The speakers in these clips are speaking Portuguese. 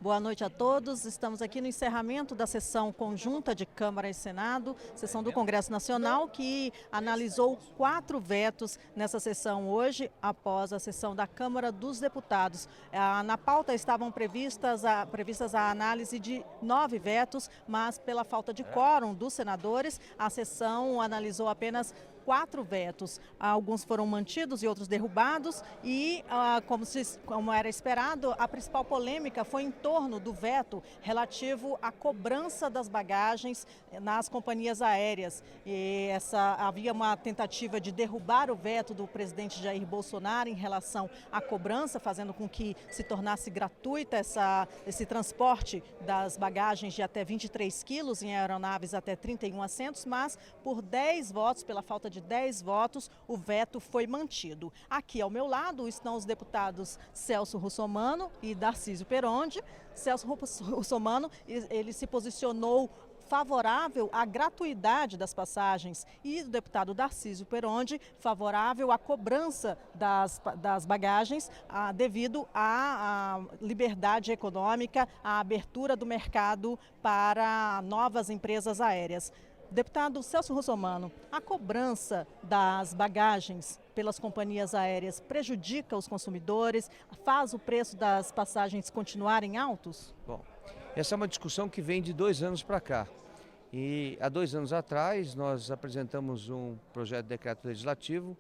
Boa noite a todos. Estamos aqui no encerramento da sessão conjunta de Câmara e Senado, sessão do Congresso Nacional, que analisou 4 vetos nessa sessão hoje, após a sessão da Câmara dos Deputados. Na pauta estavam previstas a análise de 9 vetos, mas pela falta de quórum dos senadores, a sessão analisou apenas 4 vetos. Alguns foram mantidos e outros derrubados e, como era esperado, a principal polêmica foi em torno do veto relativo à cobrança das bagagens nas companhias aéreas. Havia uma tentativa de derrubar o veto do presidente Jair Bolsonaro em relação à cobrança, fazendo com que se tornasse gratuita esse transporte das bagagens de até 23 quilos em aeronaves até 31 assentos, mas por 10 votos, pela falta de 10 votos, o veto foi mantido. Aqui ao meu lado estão os deputados Celso Russomano e Darcísio Peronde. Celso Russomano, ele se posicionou favorável à gratuidade das passagens e o deputado Darcísio Peronde favorável à cobrança das bagagens devido à liberdade econômica, à abertura do mercado para novas empresas aéreas. Deputado Celso Russomano, a cobrança das bagagens pelas companhias aéreas prejudica os consumidores, faz o preço das passagens continuarem altos? Bom, essa é uma discussão que vem de 2 anos para cá. E há 2 anos atrás nós apresentamos um projeto de decreto legislativo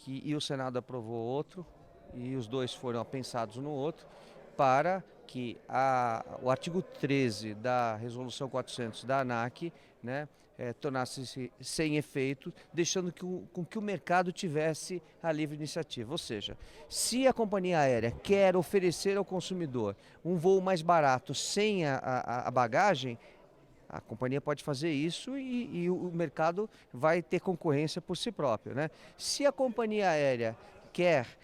e o Senado aprovou outro e os dois foram pensados no outro para que o artigo 13 da Resolução 400 da ANAC, tornasse-se sem efeito, deixando com que o mercado tivesse a livre iniciativa. Ou seja, se a companhia aérea quer oferecer ao consumidor um voo mais barato sem a bagagem, a companhia pode fazer isso e o mercado vai ter concorrência por si próprio, Se a companhia aérea quer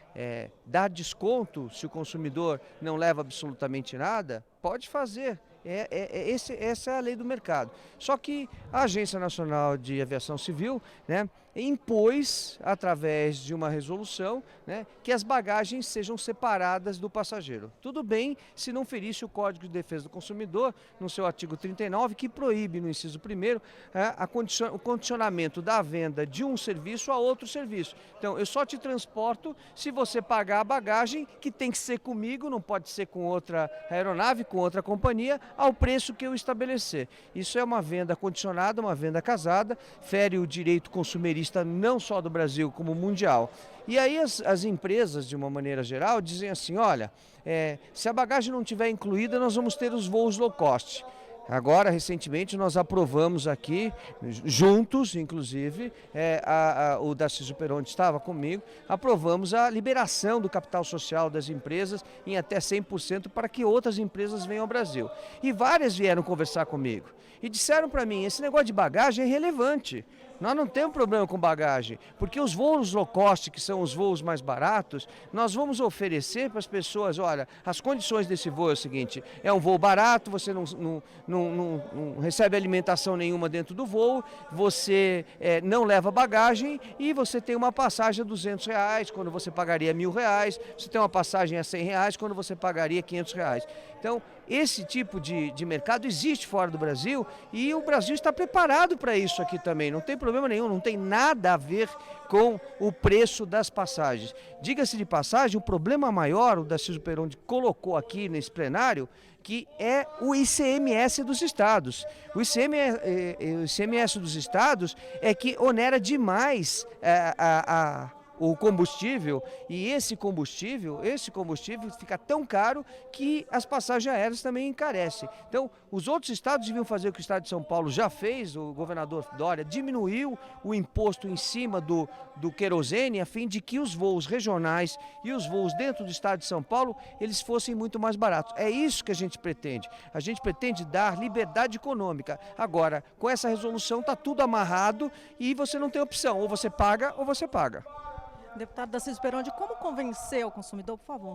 dar desconto se o consumidor não leva absolutamente nada, pode fazer. Essa é a lei do mercado. Só que a Agência Nacional de Aviação Civil impôs, através de uma resolução, que as bagagens sejam separadas do passageiro. Tudo bem se não ferisse o Código de Defesa do Consumidor, no seu artigo 39, que proíbe, no inciso 1º, o condicionamento da venda de um serviço a outro serviço. Então, eu só te transporto se você pagar a bagagem, que tem que ser comigo, não pode ser com outra aeronave, com outra companhia, ao preço que eu estabelecer. Isso é uma venda condicionada, uma venda casada, fere o direito consumerista não só do Brasil, como mundial. E aí as empresas, de uma maneira geral, dizem assim, olha, se a bagagem não estiver incluída, nós vamos ter os voos low cost. Agora, recentemente, nós aprovamos aqui, juntos, inclusive, o Darcísio Peronde estava comigo, aprovamos a liberação do capital social das empresas em até 100% para que outras empresas venham ao Brasil. E várias vieram conversar comigo e disseram para mim, esse negócio de bagagem é irrelevante. Nós não temos problema com bagagem, porque os voos low cost, que são os voos mais baratos, nós vamos oferecer para as pessoas, olha, as condições desse voo é o seguinte, é um voo barato, você não recebe alimentação nenhuma dentro do voo, você não leva bagagem e você tem uma passagem a R$200, quando você pagaria R$1.000, você tem uma passagem a R$100, quando você pagaria R$500. Então, esse tipo de mercado existe fora do Brasil e o Brasil está preparado para isso aqui também, não tem problema nenhum, não tem nada a ver com o preço das passagens. Diga-se de passagem, o problema maior, o Darcísio Peronde colocou aqui nesse plenário, que é o ICMS dos estados. O ICMS dos estados é que onera demais o combustível, e esse combustível fica tão caro que as passagens aéreas também encarecem. Então, os outros estados deviam fazer o que o estado de São Paulo já fez, o governador Dória diminuiu o imposto em cima do querosene, a fim de que os voos regionais e os voos dentro do estado de São Paulo, eles fossem muito mais baratos. É isso que a gente pretende. A gente pretende dar liberdade econômica. Agora, com essa resolução está tudo amarrado e você não tem opção, ou você paga ou você paga. Deputado Darcísio Peronde, como convencer o consumidor, por favor,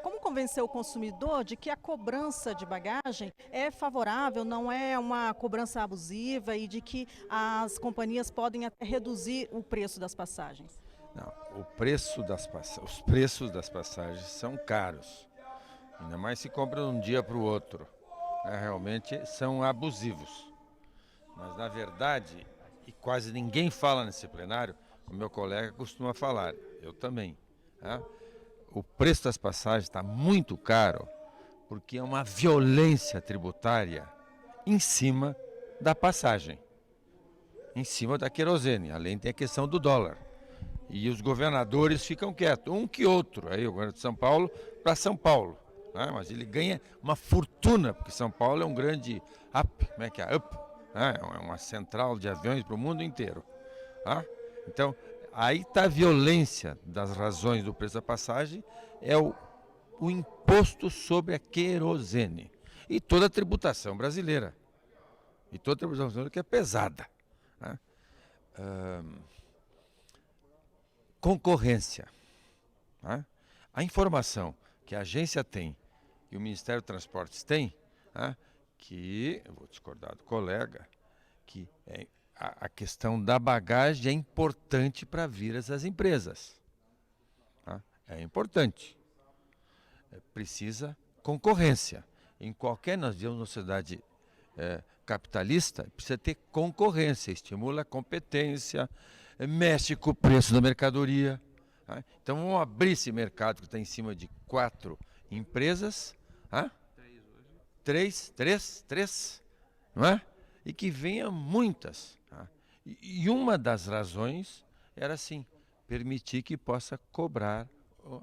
como convencer o consumidor de que a cobrança de bagagem é favorável, não é uma cobrança abusiva e de que as companhias podem até reduzir o preço das passagens? Não, os preços das passagens são caros. Ainda mais se compra de um dia para o outro. Realmente são abusivos. Mas, na verdade, e quase ninguém fala nesse plenário, o meu colega costuma falar, eu também. O preço das passagens está muito caro porque é uma violência tributária em cima da passagem, em cima da querosene. Além tem a questão do dólar. E os governadores ficam quietos, um que outro. Aí o governador de São Paulo para São Paulo. Mas ele ganha uma fortuna, porque São Paulo é um grande up, como é que é? Up. É uma central de aviões para o mundo inteiro. Então, aí está a violência das razões do preço da passagem, é o imposto sobre a querosene. E toda a tributação brasileira. E toda a tributação brasileira que é pesada. Concorrência. A informação que a agência tem e o Ministério dos Transportes tem, que, eu vou discordar do colega, que a questão da bagagem é importante para vir essas empresas. É importante. Precisa concorrência. Nós vivemos numa sociedade capitalista, precisa ter concorrência, estimula a competência, mexe com o preço da mercadoria. Então vamos abrir esse mercado que está em cima de 4 empresas. Três, não é? E que venha muitas. E uma das razões era assim, permitir que possa cobrar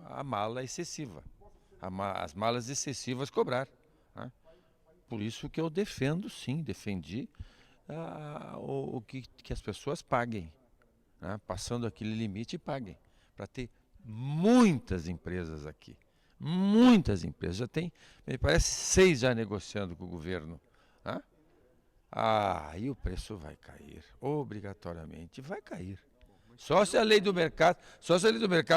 a mala excessiva. As malas excessivas cobrar. Por isso que eu defendo, sim, defendi que as pessoas paguem. Passando aquele limite, paguem. Para ter muitas empresas aqui. Muitas empresas. Já tem, me parece, 6 já negociando com o governo. Aí o preço vai cair. Obrigatoriamente vai cair. Só se a lei do mercado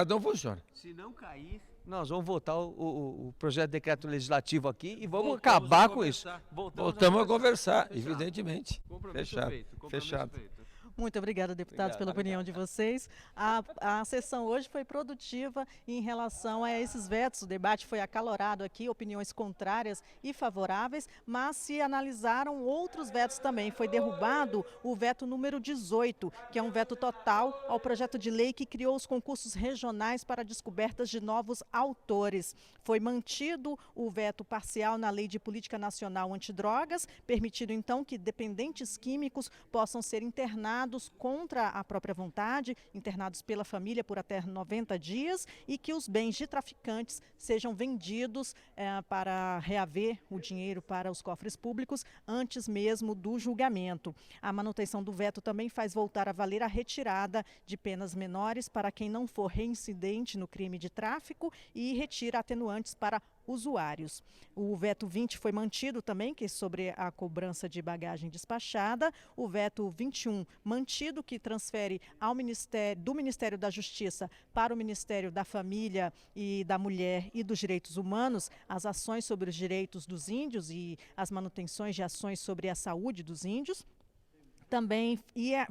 não funciona. Se não cair, nós vamos votar o projeto de decreto legislativo aqui e vamos acabar com isso. Voltamos a conversar, evidentemente. Compromisso feito. Fechado. Muito obrigada, deputados, pela opinião de vocês. A sessão hoje foi produtiva em relação a esses vetos. O debate foi acalorado aqui, opiniões contrárias e favoráveis, mas se analisaram outros vetos também. Foi derrubado o veto número 18, que é um veto total ao projeto de lei que criou os concursos regionais para descobertas de novos autores. Foi mantido o veto parcial na Lei de Política Nacional Antidrogas, permitindo então que dependentes químicos possam ser internados contra a própria vontade, internados pela família por até 90 dias e que os bens de traficantes sejam vendidos para reaver o dinheiro para os cofres públicos antes mesmo do julgamento. A manutenção do veto também faz voltar a valer a retirada de penas menores para quem não for reincidente no crime de tráfico e retira atenuantes para usuários. O veto 20 foi mantido também, que é sobre a cobrança de bagagem despachada. O veto 21 mantido, que transfere do Ministério da Justiça para o Ministério da Família e da Mulher e dos Direitos Humanos as ações sobre os direitos dos índios e as manutenções de ações sobre a saúde dos índios. Também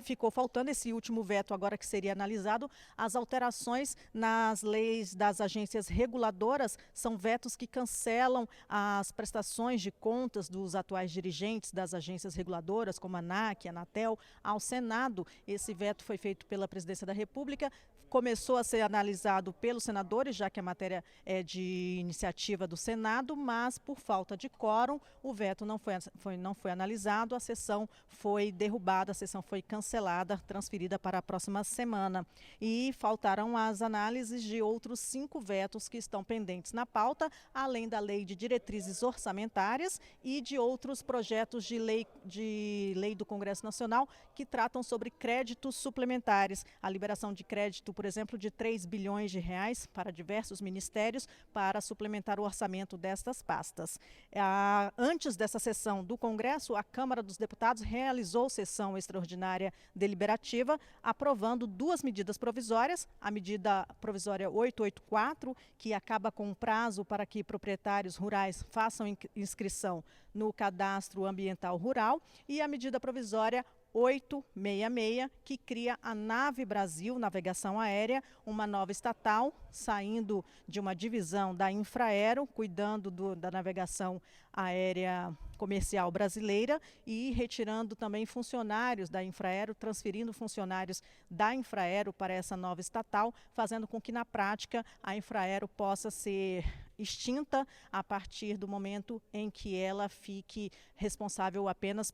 ficou faltando esse último veto agora que seria analisado, as alterações nas leis das agências reguladoras, são vetos que cancelam as prestações de contas dos atuais dirigentes das agências reguladoras, como a ANAC, a Anatel, ao Senado. Esse veto foi feito pela Presidência da República, começou a ser analisado pelos senadores, já que a matéria é de iniciativa do Senado, mas por falta de quórum, o veto não foi analisado, a sessão foi derrubada, a sessão foi cancelada, transferida para a próxima semana. E faltaram as análises de outros 5 vetos que estão pendentes na pauta, além da Lei de Diretrizes Orçamentárias e de outros projetos de lei do Congresso Nacional que tratam sobre créditos suplementares, a liberação de crédito, por exemplo, de 3 bilhões de reais para diversos ministérios para suplementar o orçamento destas pastas. Antes dessa sessão do Congresso, a Câmara dos Deputados realizou sessão extraordinária deliberativa, aprovando 2 medidas provisórias, a medida provisória 884, que acaba com o prazo para que proprietários rurais façam inscrição no Cadastro Ambiental Rural, e a medida provisória 866, que cria a Nave Brasil Navegação Aérea, uma nova estatal, saindo de uma divisão da Infraero, cuidando da navegação aérea comercial brasileira e retirando também funcionários da Infraero, transferindo funcionários da Infraero para essa nova estatal, fazendo com que na prática a Infraero possa ser extinta a partir do momento em que ela fique responsável apenas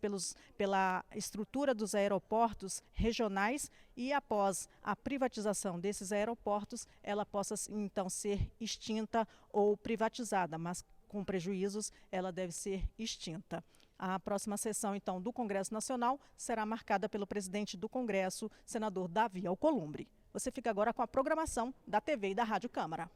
pela estrutura dos aeroportos regionais e após a privatização desses aeroportos, ela possa então ser extinta ou privatizada, mas com prejuízos ela deve ser extinta. A próxima sessão, então, do Congresso Nacional será marcada pelo presidente do Congresso, senador Davi Alcolumbre. Você fica agora com a programação da TV e da Rádio Câmara.